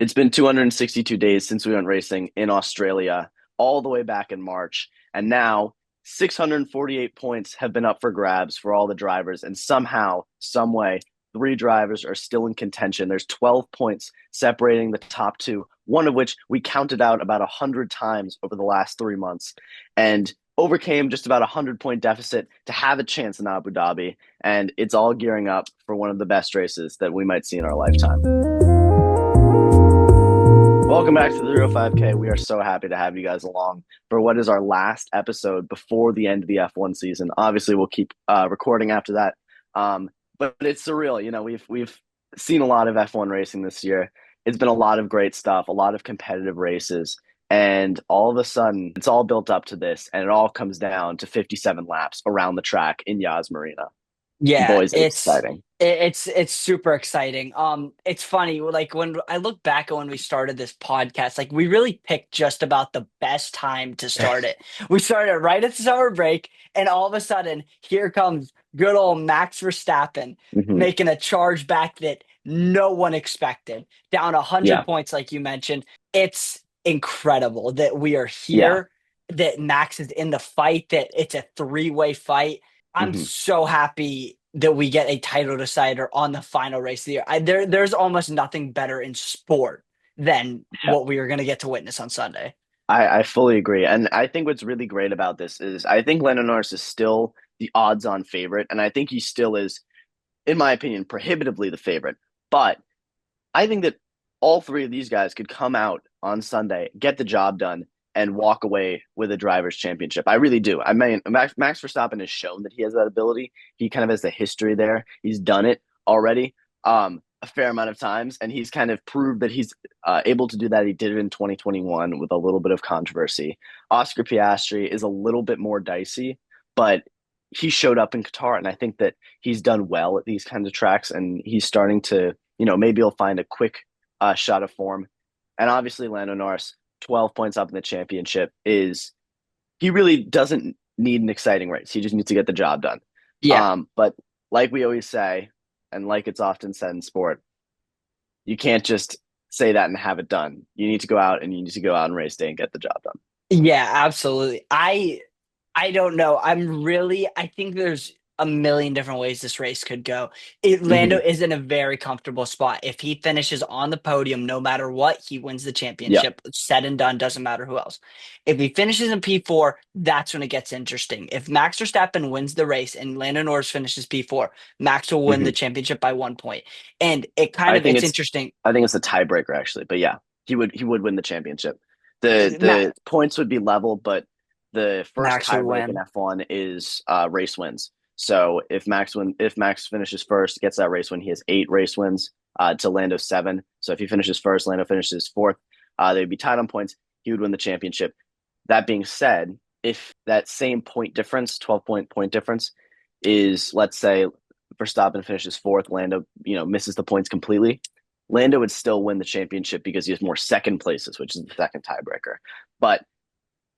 It's been 262 days since we went racing in Australia, all the way back in March. And now 648 points have been up for grabs for all the drivers. And somehow, some way, three drivers are still in contention. There's 12 points separating the top two, one of which we counted out about 100 times over the last 3 months and overcame just about a 100-point deficit to have a chance in Abu Dhabi. And it's all gearing up for one of the best races that we might see in our lifetime. Welcome back to the 05K. We are so happy to have you guys along for what is our last episode before the end of the F1 season. Obviously, we'll keep recording after that, but it's surreal. You know, we've seen a lot of F1 racing this year. It's been a lot of great stuff, a lot of competitive races, and all of a sudden, it's all built up to this, and it all comes down to 57 laps around the track in Yas Marina. Yeah, Boys, it's exciting. it's super exciting. It's funny, like when I look back at when we started this podcast, like we really picked just about the best time to start it. We started right at the summer break, and all of a sudden, here comes good old Max Verstappen Hmm. making a charge back that no one expected, down 100 Yeah, points, like you mentioned. It's incredible that we are yeah. here, that Max is in the fight, that it's a three-way fight. I'm Hmm. so happy that we get a title decider on the final race of the year. There's almost nothing better in sport than Yeah. what we are going to get to witness on Sunday. I fully agree. And I think what's really great about this is I think Lando Norris is still the odds-on favorite, and I think he still is, in my opinion, prohibitively the favorite. But I think that all three of these guys could come out on Sunday, get the job done, and walk away with a drivers' championship. I really do. I mean, Max Verstappen has shown that he has that ability. He kind of has the history there. He's done it already a fair amount of times, and he's kind of proved that he's able to do that. He did it in 2021 with a little bit of controversy. Oscar Piastri is a little bit more dicey, but he showed up in Qatar, and I think that he's done well at these kinds of tracks, and he's starting to, maybe he'll find a quick shot of form. And obviously, Lando Norris, 12 points up in the championship, is he really doesn't need an exciting race. He just needs to get the job done. Yeah. But like we always say, and like it's often said in sport, you can't just say that and have it done. You need to go out and you need to go out and race day and get the job done. Yeah, absolutely. I don't know. I think there's a million different ways this race could go. Lando Hmm. is in a very comfortable spot. If he finishes on the podium, no matter what, he wins the Yeah. championship. Said and done, doesn't matter who else. If he finishes in P4, that's when it gets interesting. If Max Verstappen wins the race and Lando Norris finishes P4, Max will win the Hmm. championship by 1 point. And it kind I of think it's it's interesting. I think it's a tiebreaker actually, but yeah, he would win the championship. The Ma the points would be level, but the first Max would tiebreak in win. F1 is race wins. So if Max finishes first, gets that race win, he has 8 race wins to Lando's 7. So if he finishes first, Lando finishes fourth, they'd be tied on points. He would win the championship. That being said, if that same point difference, 12 point difference, is, let's say, Verstappen finishes fourth, Lando, misses the points completely, Lando would still win the championship because he has more second places, which is the second tiebreaker. But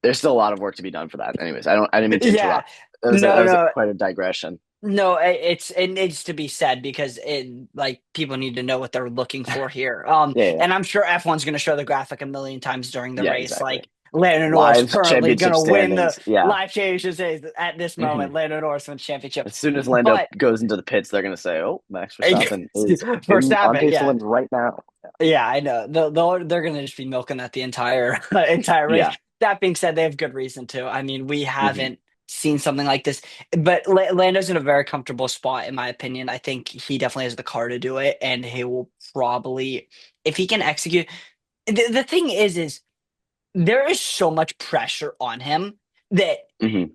there's still a lot of work to be done for that. Anyways, I didn't mean to Yeah. interrupt. That No, was no. quite a digression. No, it needs to be said because it like people need to know what they're looking for here. Yeah, yeah, And I'm sure F1's going to show the graphic a million times during the yeah, race. exactly. Like Lando Norris Live currently going championship to win the standings. Yeah. live championship at this moment. Hmm. Lando Norris wins championship, As soon as Lando but goes into the pits, they're going to say, "Oh, Max Verstappen is on Verstappen, pace to yeah, win right now." yeah, I know. They're going to just be milking that the entire entire race. Yeah. That being said, they have good reason to. I mean, we Hmm. haven't seen something like this, but Lando's in a very comfortable spot, in my opinion. I think he definitely has the car to do it, and he will probably, if he can execute. The thing is there is so much pressure on him that Hmm.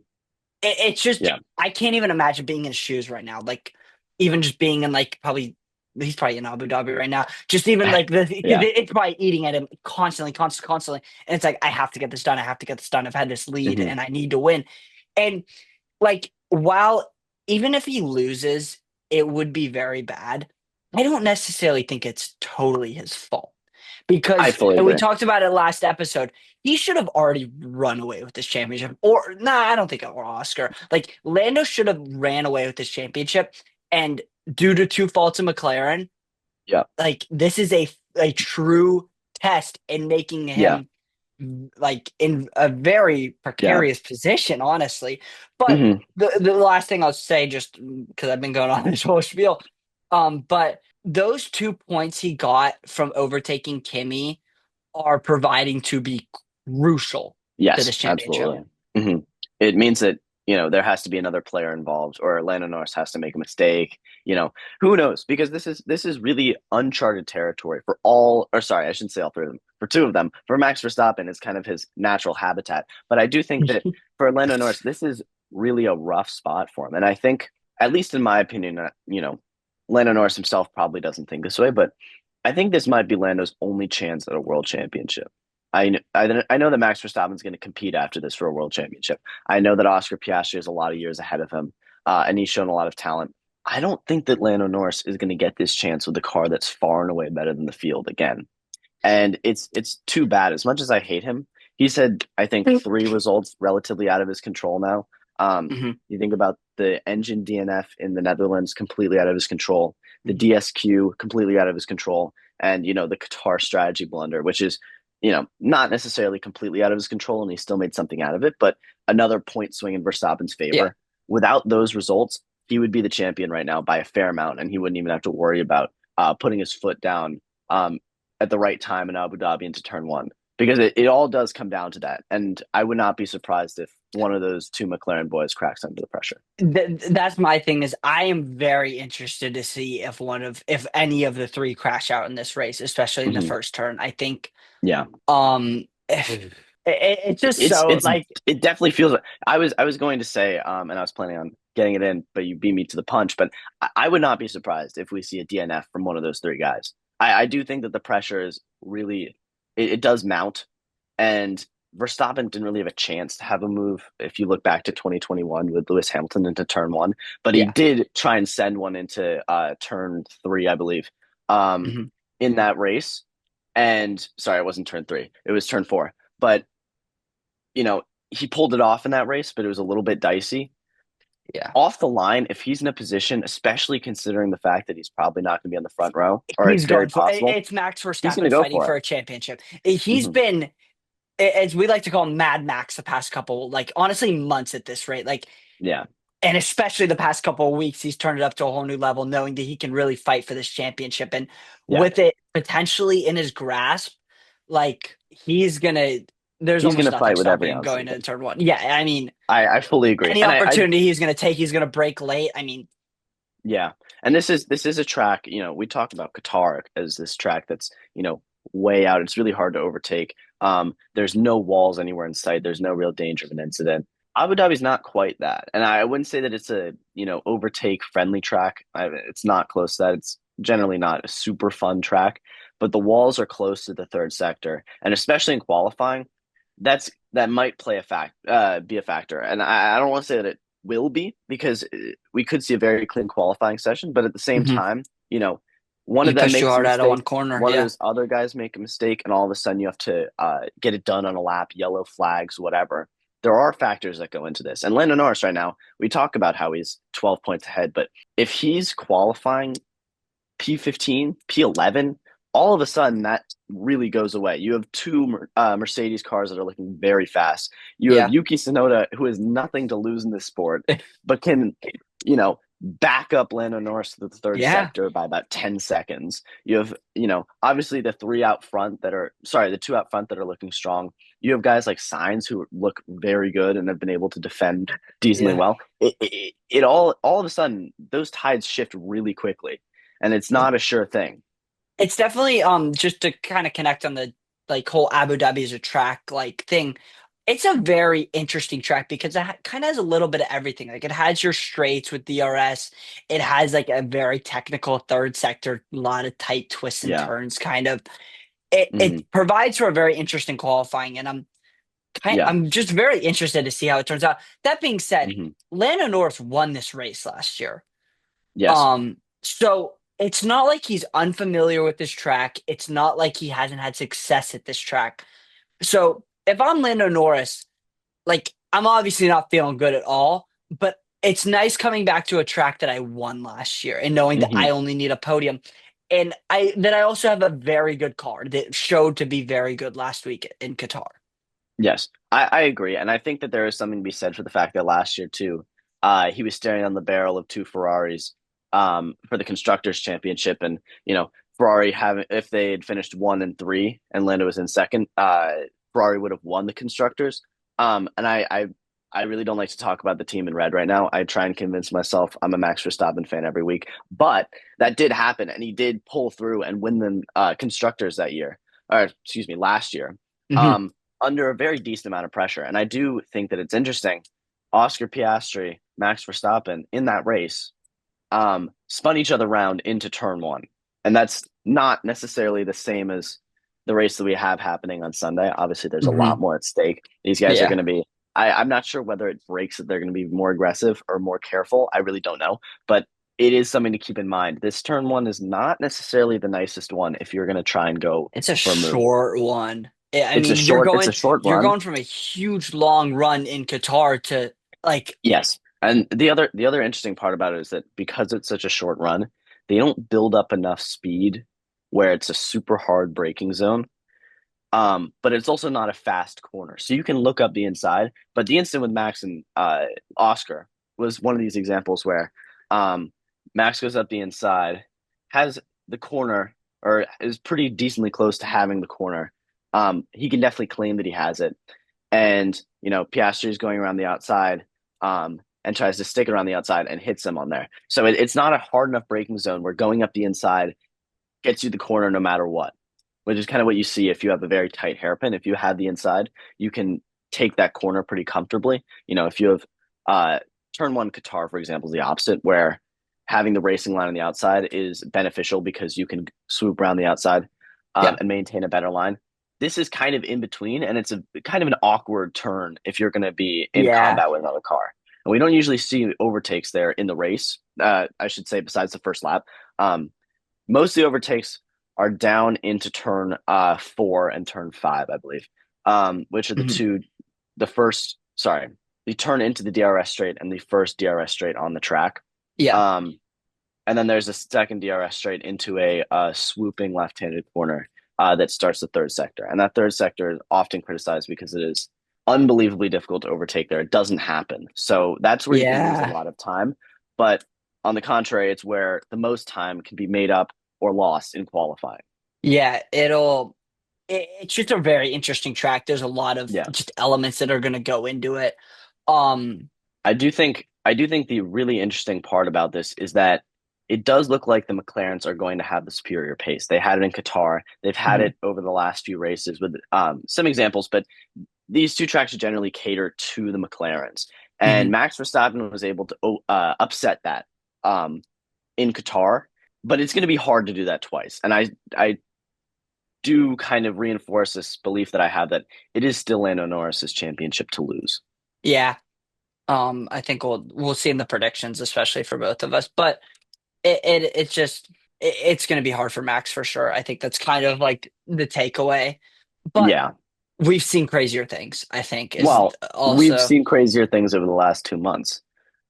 it's just Yeah. I can't even imagine being in his shoes right now. Like even just being in like probably he's probably in Abu Dhabi right now. Just even like because Yeah. it's probably eating at him constantly, constantly. And it's like I have to get this done. I have to get this done. I've had this lead Hmm. and I need to win. And like while even if he loses, it would be very bad. I don't necessarily think it's totally his fault I because, fully and we agree. talked about it last episode, he should have already run away with this championship. Or, nah, I don't think, or Oscar. Like, Lando should have ran away with this championship. And due to two faults of McLaren, Yeah. like, this is a true test and making Yeah. him like in a very Yeah. precarious position, honestly. But Hmm. the last thing I'll say, just because I've been going on this whole spiel, but those 2 points he got from overtaking Kimmy are providing to be crucial to Yes, this championship. absolutely. Hmm. It means that, there has to be another player involved, or Lando Norris has to make a mistake. Who knows? Because this is really uncharted territory for all, or sorry, I shouldn't say all three of them. For two of them, for Max Verstappen, it's kind of his natural habitat. But I do think that for Lando Norris, this is really a rough spot for him. And I think, at least in my opinion, Lando Norris himself probably doesn't think this way, but I think this might be Lando's only chance at a world championship. I know that Max Verstappen is going to compete after this for a world championship. I know that Oscar Piastri is a lot of years ahead of him, and he's shown a lot of talent. I don't think that Lando Norris is going to get this chance with a car that's far and away better than the field again. And it's too bad. As much as I hate him, he's had, I think, three results relatively out of his control now. Mhm. You think about the engine DNF in the Netherlands, completely out of his control, the Mhm. DSQ completely out of his control, and the Qatar strategy blunder, which is not necessarily completely out of his control, and he still made something out of it, but another point swing in Verstappen's Yeah. favor. Without those results, he would be the champion right now by a fair amount, and he wouldn't even have to worry about putting his foot down um, at the right time in Abu Dhabi into turn one, because it all does come down to that. And I would not be surprised if one of those two McLaren boys cracks under the pressure. That's my thing is I am very interested to see if any of the three crash out in this race, especially in the Hmm. first turn. I think Yeah, it's just it's so it's like it definitely feels. I was going to say, and I was planning on getting it in, but you beat me to the punch. But I would not be surprised if we see a DNF from one of those three guys. I do think that the pressure is really, it does mount, and Verstappen didn't really have a chance to have a move if you look back to 2021 with Lewis Hamilton into turn one, but he yeah. did try and send one into turn three, I believe, um, Mhm. in that race. And sorry, it wasn't turn three, it was turn four. But he pulled it off in that race, but it was a little bit dicey. Yeah. Off the line, if he's in a position, especially considering the fact that he's probably not going to be on the front row, or it's He's very going for possible, it's Max he's going to Verstappen go fighting for for it. a championship. He's Hmm. been, as we like to call him, Mad Max the past couple, like honestly, months at this rate. Like, Yeah, and especially the past couple of weeks, he's turned it up to a whole new level, knowing that he can really fight for this championship. And yeah, with it potentially in his grasp, like he's gonna, there's he's going almost to nothing fight with every stopping him ounce of going into him. turn one. Yeah, I mean, I fully agree, any and I opportunity he's gonna take, he's gonna break late. I mean, yeah, and this is a track. We talk about Qatar as this track that's way out. It's really hard to overtake. There's no walls anywhere in sight. There's no real danger of an incident. Abu Dhabi's not quite that, and I wouldn't say that it's a overtake friendly track. It's not close to that. It's generally not a super fun track, but the walls are close to the third sector, and especially in qualifying, that might be a factor. And I don't want to say that it will be, because we could see a very clean qualifying session, but at the same mhm. time, one of You them push too makes a hard out of one mistake, corner. one of Yeah. those other guys make a mistake, and all of a sudden you have to get it done on a lap, yellow flags, whatever. There are factors that go into this. And Lando Norris right now, we talk about how he's 12 points ahead, but if he's qualifying P15, P11, all of a sudden that really goes away. You have two Mercedes cars that are looking very fast. You have Yeah. Yuki Tsunoda, who has nothing to lose in this sport, but can, back up Lando Norris to the third Yeah. sector by about 10 seconds. You have, obviously the two out front that are looking strong. You have guys like Sainz who look very good and have been able to defend decently Yeah. well. It all of a sudden, those tides shift really quickly, and it's not a sure thing. It's definitely just to kind of connect on the like whole Abu Dhabi as a track like thing. It's a very interesting track because it kind of has a little bit of everything. Like it has your straights with DRS. It has like a very technical third sector, a lot of tight twists and Yeah. turns kind of. It Hmm. provides for a very interesting qualifying and Yeah. I'm just very interested to see how it turns out. That being said, Hmm. Lando Norris won this race last year. Yes. So it's not like he's unfamiliar with this track. It's not like he hasn't had success at this track. So if I'm Lando Norris, like I'm obviously not feeling good at all, but it's nice coming back to a track that I won last year and knowing that Hmm. I only need a podium. And I also have a very good car that showed to be very good last week in Qatar. Yes, I agree. And I think that there is something to be said for the fact that last year, too, he was staring on the barrel of two Ferraris for the Constructors' Championship. And, Ferrari, having if they had finished 1 and 3 and Lando was in second, Ferrari would have won the Constructors. And I really don't like to talk about the team in red right now. I try and convince myself I'm a Max Verstappen fan every week. But that did happen, and he did pull through and win the Constructors that year, or excuse me, last year. Hmm. Um, Under a very decent amount of pressure. And I do think that it's interesting. Oscar Piastri, Max Verstappen in that race spun each other around into turn one. And that's not necessarily the same as the race that we have happening on Sunday. Obviously, there's a lot Hmm. more at stake. These guys are Yeah. going to be, I'm not sure whether it breaks that they're going to be more aggressive or more careful. I really don't know. But it is something to keep in mind. This turn one is not necessarily the nicest one if you're going to try and go It's a for a move. short one. I It's a mean, short you're run. going from a huge long run in Qatar to like, Yes. And the other interesting part about it is that because it's such a short run, they don't build up enough speed where it's a super hard braking zone. But it's also not a fast corner. So you can look up the inside. But the incident with Max and Oscar was one of these examples where Max goes up the inside, has the corner, or is pretty decently close to having the corner. He can definitely claim that he has it. And, Piastri is going around the outside and tries to stick it around the outside and hits him on there. So it's not a hard enough braking zone where going up the inside gets you the corner no matter what, which is kind of what you see if you have a very tight hairpin. If you have the inside, you can take that corner pretty comfortably. If you have turn one Qatar, for example, is the opposite, where having the racing line on the outside is beneficial because you can swoop around the outside yeah, and maintain a better line. This is kind of in between, and it's a kind of an awkward turn if you're going to be in yeah, combat with another car. And we don't usually see overtakes there in the race. I should say, besides the first lap. Most of the overtakes are down into turn 4 and turn 5, I believe, which are mhm, the first, sorry, you turn into the DRS straight and the first DRS straight on the track. yeah, Um, and then there's a second DRS straight into a swooping left-handed corner that starts the third sector. And that third sector is often criticized because it is unbelievably difficult to overtake there. It doesn't happen. So that's where you can lose a yeah, lot of time. But on the contrary, it's where the most time can be made up or lost in qualifying. yeah. It's just a very interesting track. There's a lot of Yeah. just elements that are going to go into it. Um, I do think the really interesting part about this is that it does look like the McLarens are going to have the superior pace. They had it in Qatar. They've had mhm, it over the last few races with some examples, but these two tracks generally cater to the McLarens. And mhm. Max Verstappen was able to upset that um, in Qatar, but it's going to be hard to do that twice. And I do kind of reinforce this belief that I have that it is still Lando Norris's championship to lose. Yeah. I think we'll see in the predictions, especially for both of us. But it's just it's going to be hard for Max for sure. I think that's kind of like the takeaway. But Yeah. we've seen crazier things, I think, is Well, we've also, seen crazier things over the last 2 months.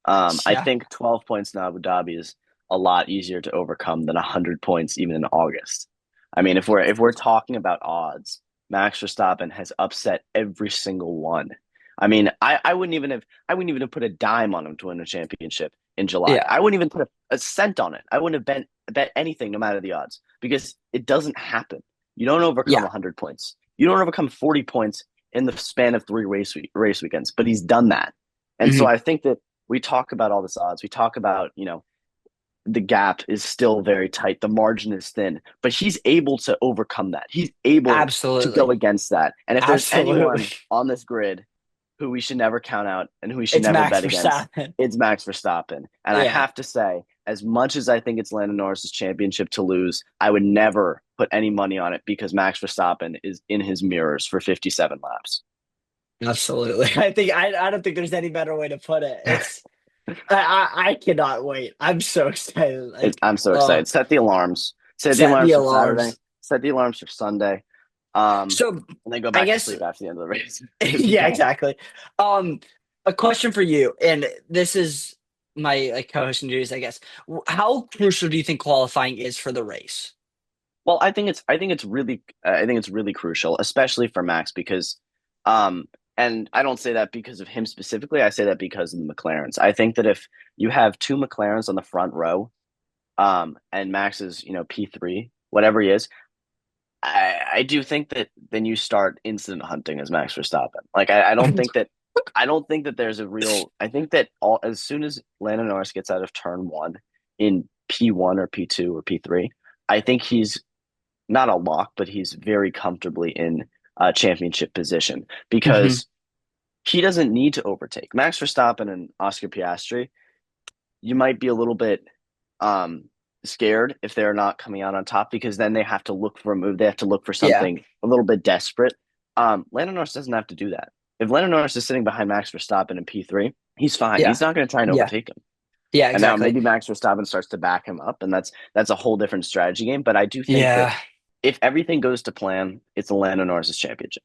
I yeah, think 12 points in Abu Dhabi is a lot easier to overcome than 100 points even in August. I mean, if we're talking about odds, Max Verstappen has upset every single one. I mean, I wouldn't even have put a dime on him to win a championship in July. yeah, I wouldn't even put a cent on it. I wouldn't have bet anything, no matter the odds, because it doesn't happen. You don't overcome yeah, 100 points. You don't overcome 40 points in the span of three race weekends, but he's done that. And so mhm, I think that we talk about all this odds. We talk about, the gap is still very tight. The margin is thin, but he's able to overcome that. He's able to go absolutely, against that. And if there's absolutely. anyone on this grid who we should never count out and who we should It's never Max bet against, Verstappen. it's Max Verstappen. And I Yeah, have to say, as much as I think it's Lando Norris's championship to lose, I would never put any money on it because Max Verstappen is in his mirrors for 57 laps. absolutely. I don't think there's any better way to put it. I cannot wait. I'm so excited. Like, I'm so oh, excited. Set the alarms. Set the set the alarms for Saturday. alarms. Set the alarms for Sunday. So And then go I back to guess, sleep after the end of the race if you yeah, can. exactly. Um, a question for you, and this is my like co-hosting duties, I guess. How crucial do you think qualifying is for the race? Well, I think it's really crucial, especially for Max because, um, and I don't say that because of him specifically. I say that because of the McLarens. I think that if you have two McLarens on the front row, and Max is P3, whatever he is, I do think that then you start incident hunting as Max Verstappen. Like I don't think that there's a real. I think that all as soon as Lando Norris gets out of turn one in P1 or P2 or P3, I think he's not a lock, but he's very comfortably in championship position Hmm. because he doesn't need to overtake. Max Verstappen and Oscar Piastri, you might be a little bit um, scared if they're not coming out on top because then they have to look for a move. They have to look for Yeah, something a little bit desperate. Lando Norris doesn't have to do that. If Lando Norris is sitting behind Max Verstappen in P3, he's fine. yeah, He's not going to try and yeah, overtake him. yeah, And now exactly. maybe Max Verstappen starts to back him up, and that's a whole different strategy game. But I do think that Yeah, if everything goes to plan, it's the Lando Norris's championship.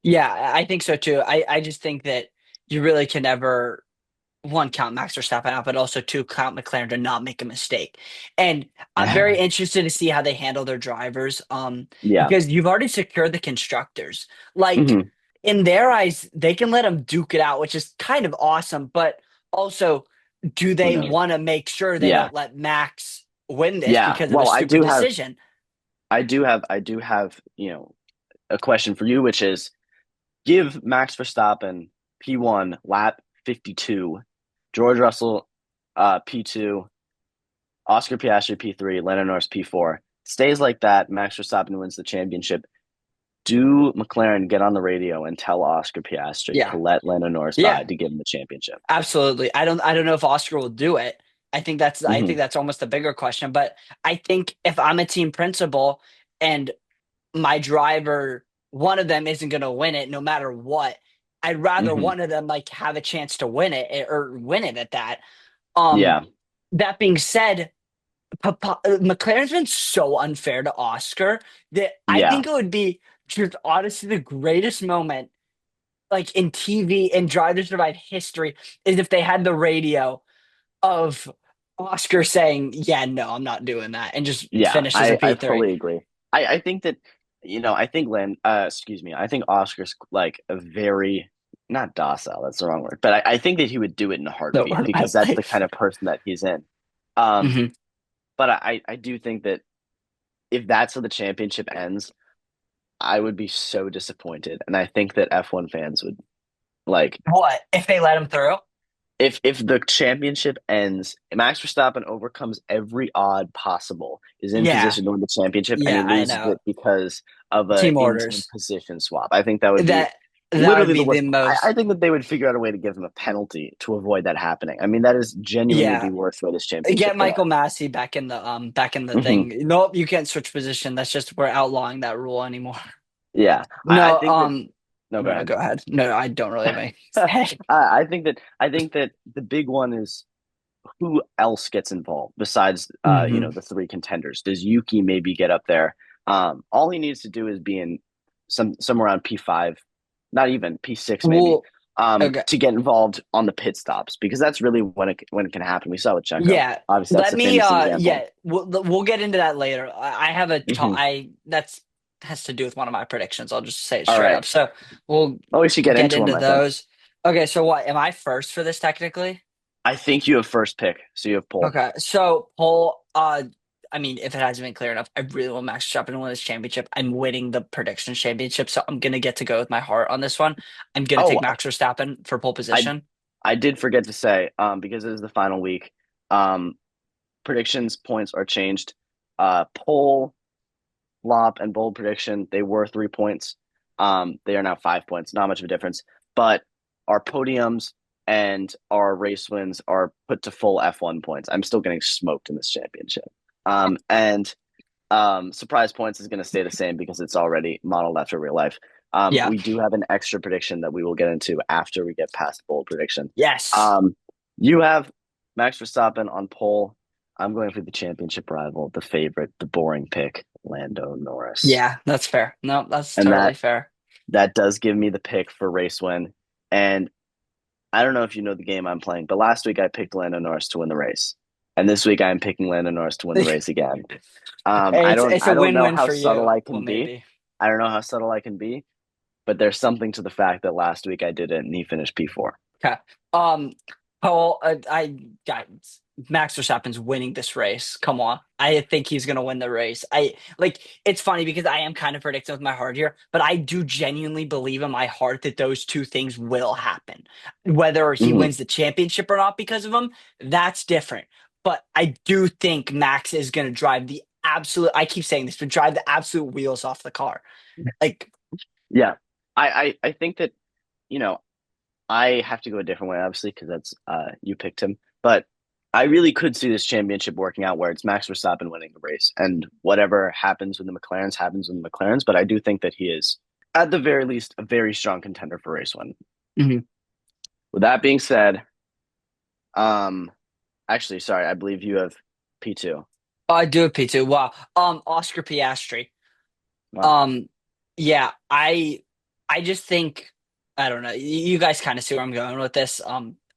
yeah, I think so too. I just think that you really can never one count Max Verstappen out, but also two count McLaren to not make a mistake. And I'm very interested to see how they handle their drivers, Yeah. because you've already secured the constructors. Like Hmm. in their eyes, they can let them duke it out, which is kind of awesome. But also, do Who they knows? want to make sure they Yeah. don't let Max win this Yeah. because of a Well, stupid decision? I do have, a question for you, which is give Max Verstappen P1 lap 52, George Russell P2, Oscar Piastri P3, Lando Norris P4. Stays like that, Max Verstappen wins the championship. Do McLaren get on the radio and tell Oscar Piastri Yeah, to let Lando Norris yeah, by to give him the championship? absolutely. I don't know if Oscar will do it. I think Hmm. that's almost a bigger question. But I think if I'm a team principal and my driver, one of them isn't going to win it no matter what. I'd rather Hmm. one of them like have a chance to win it or win it at that. Um, Yeah. that being said, McLaren's been so unfair to Oscar that I Yeah. think it would be just honestly the greatest moment like in TV and Drive to Survive history is if they had the radio of Oscar saying, "Yeah, no, I'm not doing that," and just Yeah, finishes a I P3. fully agree. I think that, I think excuse me, I think Oscar's like a very, not docile, that's the wrong word, but I think that he would do it in a No, heartbeat or my because that's the kind life. of person that he's in. Um, Hmm. but I do think that if that's how the championship ends, I would be so disappointed. And I think that F1 fans would like What if they let him through? if the championship ends, Max Verstappen overcomes every odd possible, is in Yeah, position to win the championship, and he yeah, I loses know. it because of a Team in-team orders. position swap. I think that would be That that would literally the be the worst. I most. think that they would figure out a way to give him a penalty to avoid that happening. I mean, that is genuinely Yeah, the worst way this get championship could Michael end. Massey back in the Hmm. thing. Nope, you can't switch position. That's just we're outlawing that rule anymore. Yeah, I No, think that. No, go no, ahead. go ahead. No, I don't really have anything to say. I think that the big one is who else gets involved besides Hmm. the three contenders? Does Yuki maybe get up there? All he needs to do is be in somewhere around P5, not even P6 maybe, Well, okay. to get involved on the pit stops because that's really when it can happen. We saw with Checo. Yeah, Obviously, that's let the me. famous example. Yeah, we'll get into that later. I have a. Hmm. I that's has to do with one of my predictions. I'll just say it All straight right. up. So we'll Oh, we should get get into him, into I think. those. Okay, so what? Am I first for this technically? I think you have first pick, so you have pole. Okay, so Paul. I mean, if it hasn't been clear enough, I really want Max Verstappen to win this championship. I'm winning the predictions championship, so I'm gonna get to go with my heart on this one. I'm gonna take Oh, Max Verstappen for pole I position. I did forget to say, because it is the final week, um, predictions points are changed. Pole, flop, and bold prediction, they were 3 points. They are now 5 points. Not much of a difference. But our podiums and our race wins are put to full F1 points. I'm still getting smoked in this championship. And surprise points is going to stay the same because it's already modeled after real life. Yeah. We do have an extra prediction that we will get into after we get past bold prediction. Yes. Um, you have Max Verstappen on pole. I'm going for the championship rival, the favorite, the boring pick, Lando Norris. Yeah, that's fair. No, that's And totally fair. that does give me the pick for race win. And I don't know if you know the game I'm playing, but last week I picked Lando Norris to win the race, and this week I'm picking Lando Norris to win the race again. Hey, it's a I don't know win-win how for subtle you. I Well, can be. maybe. I don't know how subtle I can be, but there's something to the fact that last week I did it and he finished P4. Okay. Um, Paul, guys, Max Verstappen's winning this race. Come on. I think he's gonna win the race. It's funny because I am kind of predicting with my heart here, but I do genuinely believe in my heart that those two things will happen. Whether he Hmm. wins the championship or not because of them, that's different. But I do think Max is gonna drive the absolute, I keep saying this, but drive the absolute wheels off the car. Like, Yeah, I think that you know I have to go a different way, obviously, because that's you picked him. But I really could see this championship working out where it's Max Verstappen winning the race, and whatever happens with the McLarens happens with the McLarens. But I do think that he is, at the very least, a very strong contender for race win. mhm. With that being said, um, actually, sorry, I believe you have P2. I do a P2. Wow. Oscar Piastri. Wow. Um, yeah, I just think I don't know. You guys kind of see where I'm going with this.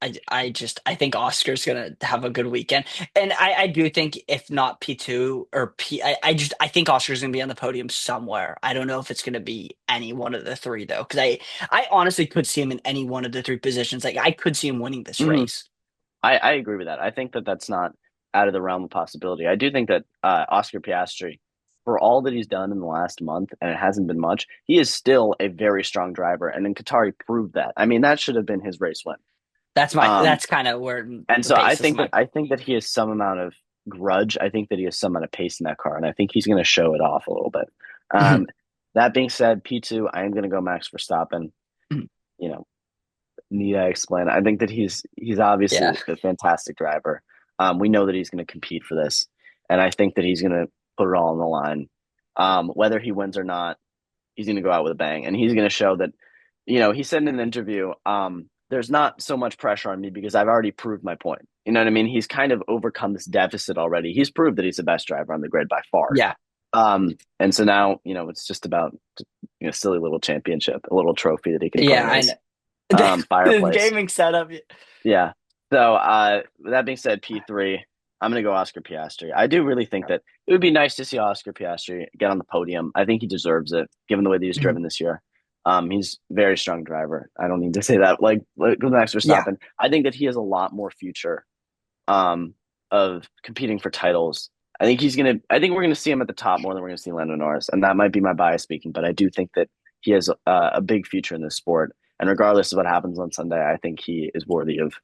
I think Oscar's gonna have a good weekend, and I do think if not P2 or I think Oscar's gonna be on the podium somewhere. I don't know if it's gonna be any one of the three though, because I honestly could see him in any one of the three positions. Like I could see him winning this Hmm. race. I agree with that. I think that that's not out of the realm of possibility. I do think that Oscar Piastri, for all that he's done in the last month, and it hasn't been much, he is still a very strong driver. And in Qatar, he proved that. I mean, that should have been his race win. Um, That's kind of where and the so basis of my. I think that he has some amount of grudge. I think that he has some amount of pace in that car, and I think he's going to show it off a little bit. Um, that being said, P2, I am going to go Max Verstappen. You know, need I explain? I think that he's obviously Yeah. a fantastic driver. We know that he's going to compete for this, and I think that he's going to put it all on the line. Whether he wins or not, he's going to go out with a bang, and he's going to show that. He said in an interview, "There's not so much pressure on me because I've already proved my point." You know what I mean? He's kind of overcome this deficit already. He's proved that he's the best driver on the grid by far. Yeah. And so now, it's just about silly little championship, a little trophy that he can put Yeah, in I his know. This fireplace. gaming setup. Yeah. So, with that being said, P3, I'm going to go Oscar Piastri. I do really think that it would be nice to see Oscar Piastri get on the podium. I think he deserves it, given the way that he's Mhm. driven this year. He's a very strong driver. I don't need to say that. Like with Max Yeah. Verstappen, I think that he has a lot more future um, of competing for titles. I think we're gonna see him at the top more than we're gonna see Lando Norris, and that might be my bias speaking, but I do think that he has a big future in this sport. And regardless of what happens on Sunday, I think he is worthy of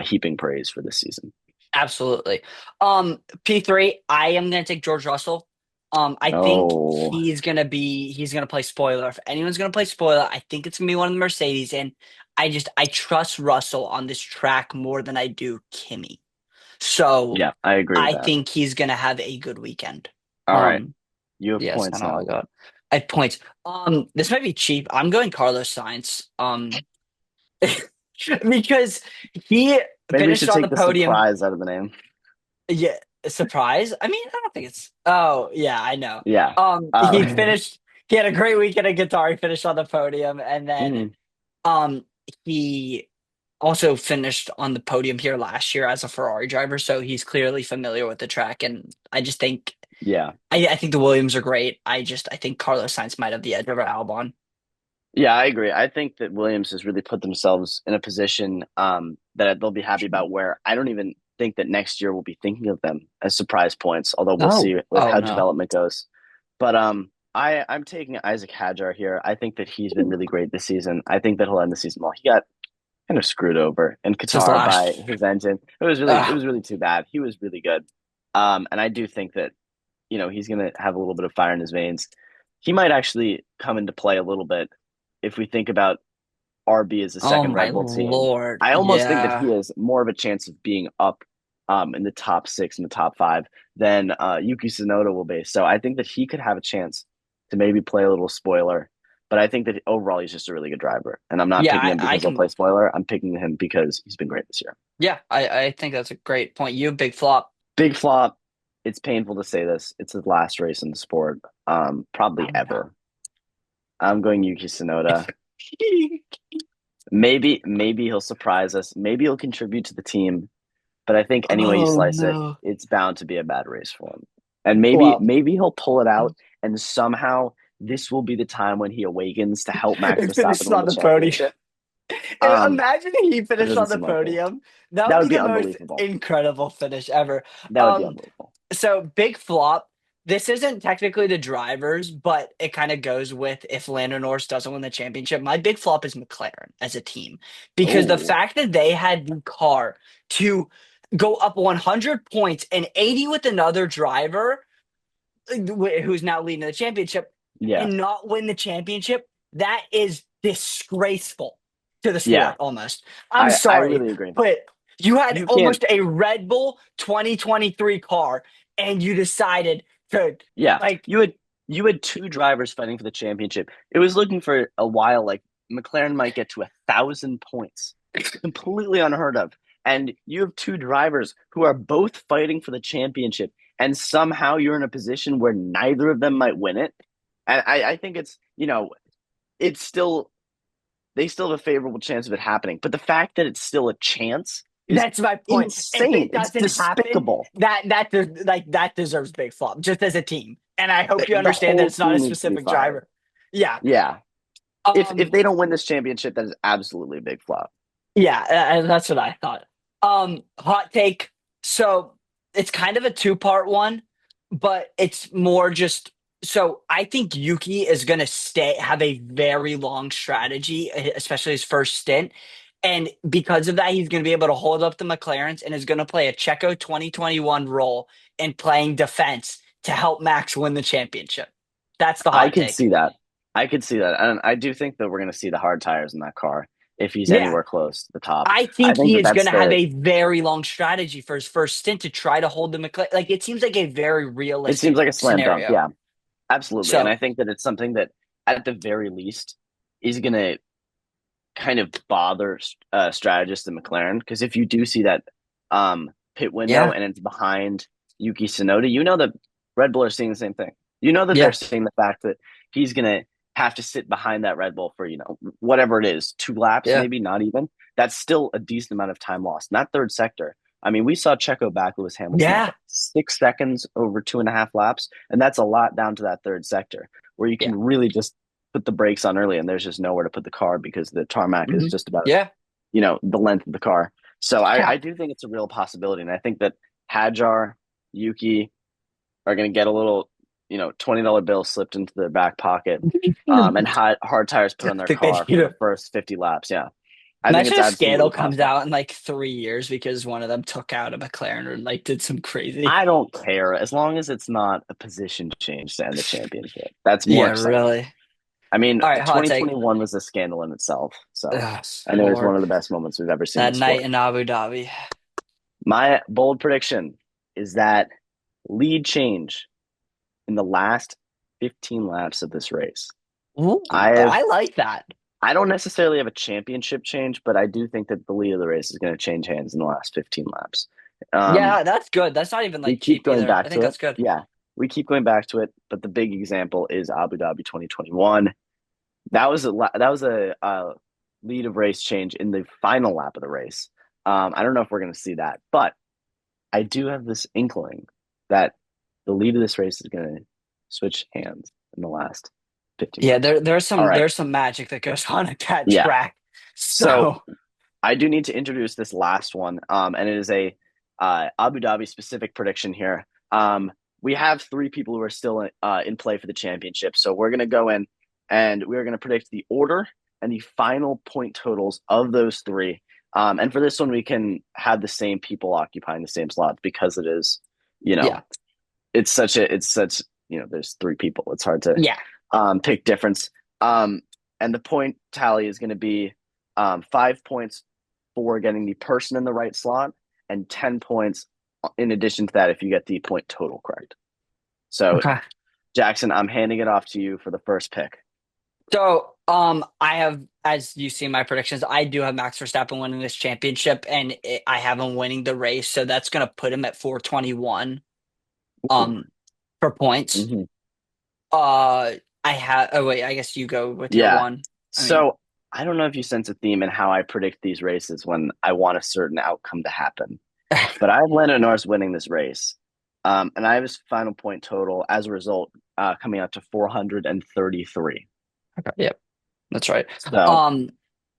heaping praise for this season. Absolutely. P3, I am gonna take George Russell. I think Oh, he's gonna play spoiler. If anyone's gonna play spoiler, I think it's gonna be one of the Mercedes, and I trust Russell on this track more than I do Kimmy. So yeah, I agree with I that. think he's gonna have a good weekend. All right, Um, you have yes, points and all I now. got. I have points. This might be cheap. I'm going Carlos Sainz. Because he Maybe we finished should on take the the podium. surprise out of the name. Yeah, surprise. I mean, I don't think it's. Oh, yeah, I know. Yeah. He Uh, finished. He had a great weekend at guitar. He finished on the podium, and then mhm. he also finished on the podium here last year as a Ferrari driver. So he's clearly familiar with the track, and I just think Yeah. I think the Williams are great. I think Carlos Sainz might have the edge over Albon. Yeah, I agree. I think that Williams has really put themselves in a position that they'll be happy about where I don't even think that next year we'll be thinking of them as surprise points, although we'll Oh, see with oh how no. development goes. But I'm taking Isaac Hadjar here. I think that he's been really great this season. I think that he'll end the season well. He got kind of screwed over in It's his Qatar by last. his engine. It Uh, was really too bad. He was really good. And I do think that, he's gonna have a little bit of fire in his veins. He might actually come into play a little bit if we think about RB as a oh second my Red Bull team. Lord. I almost think that he Yeah. has more of a chance of being up in the top six, in the top five, than Yuki Tsunoda will be. So I think that he could have a chance to maybe play a little spoiler. But I think that overall he's just a really good driver. And I'm not Yeah, picking him I because he'll can. play spoiler. I'm picking him because he's been great this year. Yeah, I think that's a great point. You big flop. Big flop. It's painful to say this. It's his last race in the sport, probably Oh no. ever. I'm going Yuki Tsunoda. maybe he'll surprise us. Maybe he'll contribute to the team. But I think any way you Oh slice it, no. it's bound to be a bad race for him. And Well, maybe he'll pull it out, and somehow this will be the time when he awakens to help Max it Verstappen finished win on the the podium. championship. Um, Imagine if he that finished doesn't on the seem likely. podium. That That would would be be the most unbelievable. incredible finish ever. That would be Um, unbelievable. so big flop. This isn't technically the drivers, but it kind of goes with if Lando Norris doesn't win the championship. My big flop is McLaren as a team because the Oh, fact that they had the car to go up 100 points and 80 with another driver who's now leading the championship yeah, and not win the championship, that is disgraceful to the yeah. sport almost. I'm I sorry, really agree. but you had You can't. almost a Red Bull 2023 car and you decided to Yeah, like you had two drivers fighting for the championship. It was looking for a while like McLaren might get to 1,000 points, completely unheard of. And you have two drivers who are both fighting for the championship, and somehow you're in a position where neither of them might win it. And I think it's still they still have a favorable chance of it happening. But the fact that it's still a chance is that's my point. If insane. it It's doesn't happen, despicable. that deserves big flop just as a team. And I hope you The understand that whole it's not a team needs to be specific fired. driver. Yeah. Yeah. If Um, they don't win this championship, that is absolutely a big flop. Yeah, that's what I thought. Hot take. So it's kind of a two-part one, but it's more just so I think Yuki is going to have a very long strategy, especially his first stint. And because of that, he's going to be able to hold up the McLarens and is going to play a Checo 2021 role in playing defense to help Max win the championship. That's the I hot could take. see that. I could see that. And I do think that we're going to see the hard tires in that car if he's Yeah, anywhere close to the top. I I think think he that is going that's to have the a very long strategy for his first stint to try to hold the McLaren. Like it seems like a very it seems realistic like a slam dunk. scenario. Yeah, absolutely. And I So think that it's something that at the very least is going to kind of bother strategists in McLaren because if you do see that pit window yeah, and it's behind Yuki Tsunoda, you know that Red Bull are seeing the same thing. You know that they're yeah, seeing the fact that he's gonna have to sit behind that Red Bull for whatever it is, 2 laps yeah, maybe, not even. That's still a decent amount of time lost. Not third sector. I mean, we saw Checo back Lewis Hamilton at yeah, what, 6 seconds over 2.5 laps, and that's a lot down to that third sector where you yeah, can really just put the brakes on early, and there's just nowhere to put the car because the tarmac is hmm just about yeah, the length of the car. So I yeah. do think it's a real possibility, and I think that Hadjar, Yuki are going to get a little $20 bill slipped into their back pocket, and hard tires put on I their think they car need for the to. first 50 laps. Yeah, I think Imagine it's if scandal absolutely comes possible. out in like 3 years because one of them took out a McLaren or like did some crazy. I don't care as long as it's not a position change to end the championship. That's more Yeah, exciting. really. I mean, All right, hot take. 2021 was a scandal in itself. So, Ugh, and it was one Lord, of the best moments we've ever seen in that night sport. in Abu Dhabi. My bold prediction is that lead change in the last 15 laps of this race. Ooh, I have I like that. I don't necessarily have a championship change, but I do think that the lead of the race is going to change hands in the last 15 laps. Um, Yeah, that's good. That's not even we like keep cheap going either. back I think to it. that's good. Yeah, we keep going back to it, but the big example is Abu Dhabi 2021. That was a lead of race change in the final lap of the race. I don't know if we're going to see that, but I do have this inkling that the lead of this race is going to switch hands in the last 15 Yeah, laps. there's All some right. there's some magic that goes on at that Yeah. track. So So I do need to introduce this last one, and it is a Abu Dhabi specific prediction here. We have three people who are still in play for the championship, so we're going to go in and we're going to predict the order and the final point totals of those three. And for this one, we can have the same people occupying the same slots because it is, you know, yeah, there's three people. It's hard to yeah. pick difference. And the point tally is going to be 5 points for getting the person in the right slot, and 10 points in addition to that if you get the point total correct. So, Okay. Jackson, I'm handing it off to you for the first pick. So I have, as you see my predictions, I do have Max Verstappen winning this championship, and I have him winning the race. So that's gonna put him at 421 Ooh. um for points. Mm-hmm. I have. Oh wait, I guess you go with your Yeah. one. I mean, So I don't know if you sense a theme in how I predict these races when I want a certain outcome to happen, but I have Lando Norris winning this race. And I have his final point total as a result coming out to 433. Okay. Yep, that's right. So Um,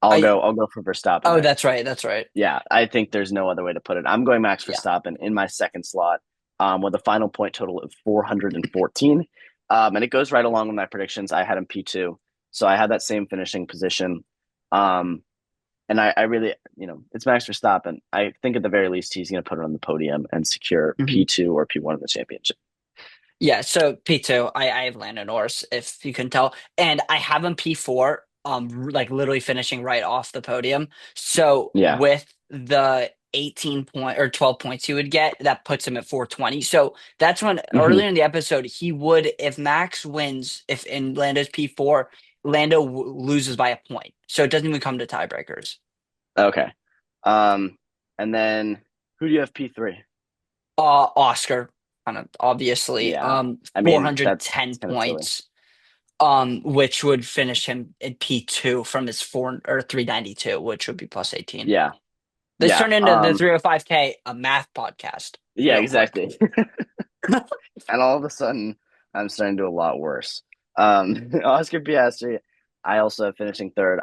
I I'll go for Verstappen oh, there. that's right, that's right. Yeah, I think there's no other way to put it. I'm going Max Yeah. Verstappen in my second slot with a final point total of 414. And it goes right along with my predictions. I had him P2. So I had that same finishing position. Um, and I really, it's Max Verstappen. I think at the very least, he's going to put it on the podium and secure Mhm. P2 or P1 of the championship. Yeah, so P2, I have Landon Norris, if you can tell. And I have him P4, like literally finishing right off the podium. So Yeah. with the 18 point or 12 points he would get, that puts him at 420. So that's when Hmm. earlier in the episode, he would, if Max wins, if in Lando's P4, Lando loses by a point. So it doesn't even come to tiebreakers. Okay. Um, and then who do you have P3? Oscar, kind of obviously, Yeah. I mean, that's 410 kind of silly. points. Which would finish him in P2 from his 392, which would be plus 18. Yeah. This Yeah. turned into the 305K, a math podcast, Yeah, real quick. exactly. And all of a sudden, I'm starting to do a lot worse. Oscar Piastri, I also have finishing third.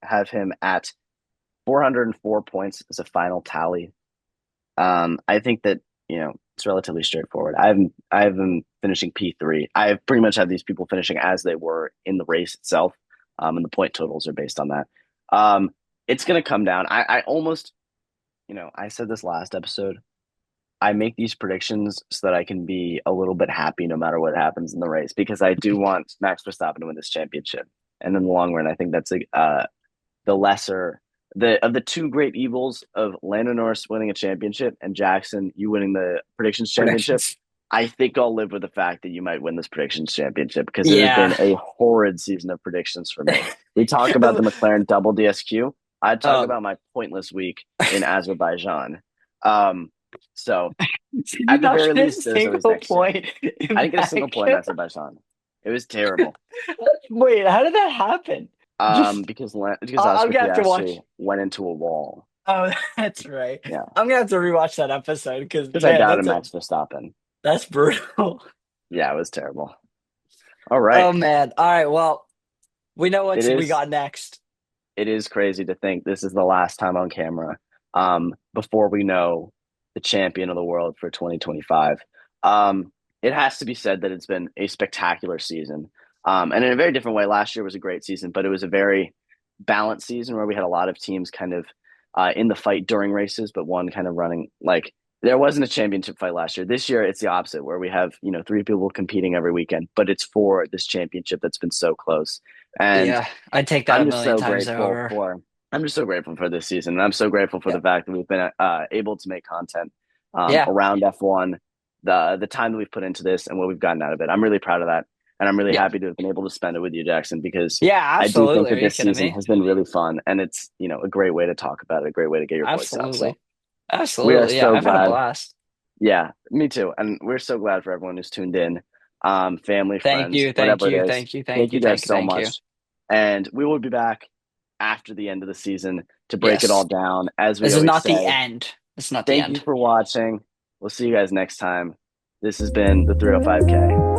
Have him at 404 points as a final tally. I think that it's relatively straightforward. I have him finishing P3. I've pretty much had these people finishing as they were in the race itself, and the point totals are based on that. Um, it's going to come down. I almost, I said this last episode. I make these predictions so that I can be a little bit happy no matter what happens in the race because I do want Max Verstappen to win this championship. And in the long run, I think that's the lesser of the two great evils of Lando Norris winning a championship and Jackson you winning the predictions championship. Predictions. I think I'll live with the fact that you might win this predictions championship because it has been Yeah. a horrid season of predictions for me. We talk about the McLaren double DSQ. I talk um, about my pointless week in Azerbaijan. Um, so did you at the not very get a least, there's always single next year. point I in didn't get a single that point in game? Azerbaijan. It was terrible. Wait, how did that happen? Just, Because I'm Oscar gonna have to Piastri watch. went into a wall. Oh, that's right. Yeah, I'm gonna have to rewatch that episode because because I man, doubted Max Verstappen. that's brutal. Yeah, it was terrible. All Oh right, man. All right. Well, we know it what we is got next. it is crazy to think this is the last time on camera. Before we know the champion of the world for 2025. It has to be said that it's been a spectacular season. And in a very different way, last year was a great season, but it was a very balanced season where we had a lot of teams kind of in the fight during races, but one kind of running like there wasn't a championship fight last year. This year, it's the opposite, where we have three people competing every weekend, but it's for this championship that's been so close. And Yeah, I'd take that a I'm just million so times grateful over. for I'm just so grateful for this season. And I'm so grateful for Yeah. the fact that we've been able to make content Yeah. around F1, the time that we've put into this and what we've gotten out of it. I'm really proud of that. And I'm really Yeah. happy to have been able to spend it with you, Jackson, because Yeah, I do think absolutely. Are that you this kidding season me? has been really fun. And it's, a great way to talk about it, a great way to get your voice out. So Absolutely. we are Absolutely. Yeah, so I've had a glad. blast. Yeah, me too. And we're so glad for everyone who's tuned in, family, Thank friends, you. Thank whatever you. it is. Thank you. Thank Thank you. you guys Thank you. so Thank you. much. And we will be back after the end of the season to break it all Yes. down. As we This is always not the say, end. It's not the thank you end. for watching. We'll see you guys next time. This has been the 305K.